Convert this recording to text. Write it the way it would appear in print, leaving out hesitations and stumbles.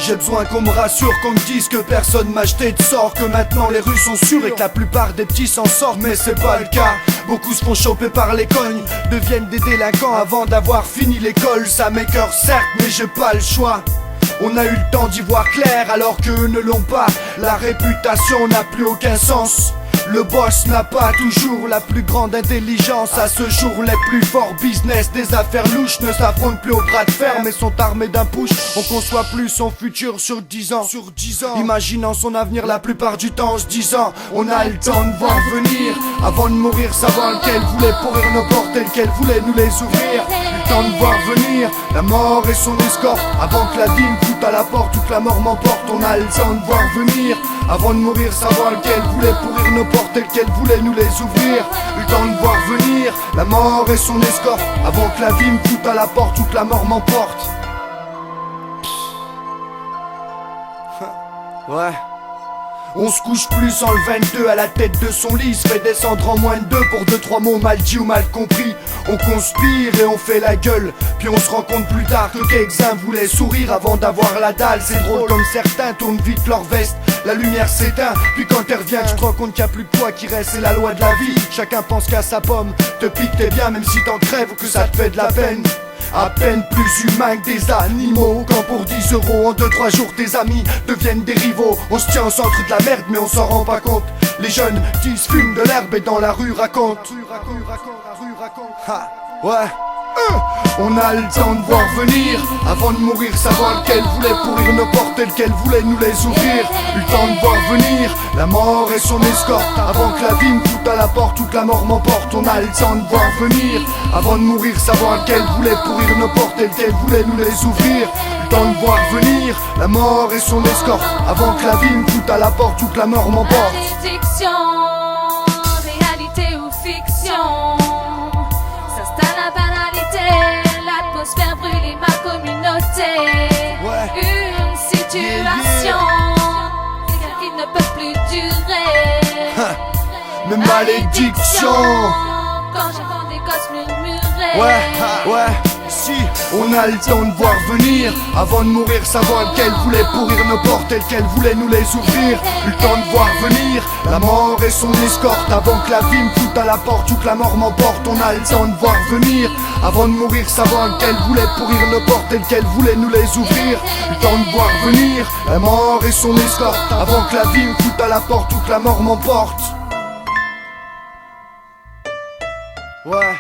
J'ai besoin qu'on me rassure, qu'on me dise que personne m'a jeté de sort, que maintenant les rues sont sûres et que la plupart des petits s'en sortent. Mais c'est pas le cas, beaucoup se font choper par les cognes, deviennent des délinquants avant d'avoir fini l'école. Ça m'écoeure certes, mais j'ai pas le choix. On a eu le temps d'y voir clair alors qu'eux ne l'ont pas. La réputation n'a plus aucun sens. Le boss n'a pas toujours la plus grande intelligence. À ce jour, les plus forts business des affaires louches ne s'affrontent plus au bras de fer, mais sont armés d'un push. On conçoit plus son futur sur 10 ans. Imaginant son avenir la plupart du temps en se disant on a le temps de voir venir. Avant de mourir, savoir lequel voulait pourrir nos portes et lequel voulait nous les ouvrir. Le temps de voir venir la mort et son escorte. Avant que la vie me foute à la porte ou que la mort m'emporte. On a le temps de voir venir. Avant de mourir, savoir lequel voulait pourrir nos portes et lequel voulait nous les ouvrir. Le temps de voir venir la mort et son escorte. Avant que la vie me foute à la porte ou que la mort m'emporte. Ouais. On se couche plus en le 22 à la tête de son lit, se fait descendre en moins de 2 pour 2-3 mots mal dit ou mal compris. On conspire et on fait la gueule, puis on se rend compte plus tard que quelques-uns voulaient sourire avant d'avoir la dalle. C'est drôle comme certains tournent vite leur veste, la lumière s'éteint, puis quand elle revient tu te rends compte qu'il n'y a plus que toi qui reste. C'est la loi de la vie, chacun pense qu'à sa pomme. Te pique t'es bien même si t'en crèves ou que ça te fait de la peine. À peine plus humain que des animaux. Quand pour 10 euros en 2-3 jours tes amis deviennent des rivaux. On se tient au centre de la merde mais on s'en rend pas compte. Les jeunes qui se fument de l'herbe et dans la rue racontent. Ha, ouais. On a le temps de voir venir. Avant de mourir, savoir lequel voulait pourrir nos portes et lequel voulait nous les ouvrir. Le temps de voir venir la mort et son escorte. Avant que la vie me foute à la porte ou que la mort m'emporte. On a le temps de voir venir. Avant de mourir, savoir lequel voulait pourrir nos portes et lequel voulait nous les ouvrir. Le temps de voir venir la mort et son escorte. Avant que la vie me foute à la porte ou que la mort m'emporte. Addiction, réalité ou fiction, s'installe la banalité, l'atmosphère brûle ma communauté. Ouais. Une situation qui ne peut plus durer. Mes malédictions. Quand j'entends des gosses murmurer. Ouais, si on a le temps de voir venir. Avant de mourir, savoir lequel voulait pourrir nos portes et lequel voulait nous les ouvrir. Le temps de voir venir la mort et son escorte. Avant que la vie me foute à la porte ou que la mort m'emporte. On a le temps de voir venir. Avant de mourir, savoir lequel voulait pourrir nos portes et lequel voulait nous les ouvrir. Le temps de voir venir la mort et son escorte. Avant que la vie me foute à la porte ou que la mort m'emporte. Ouais.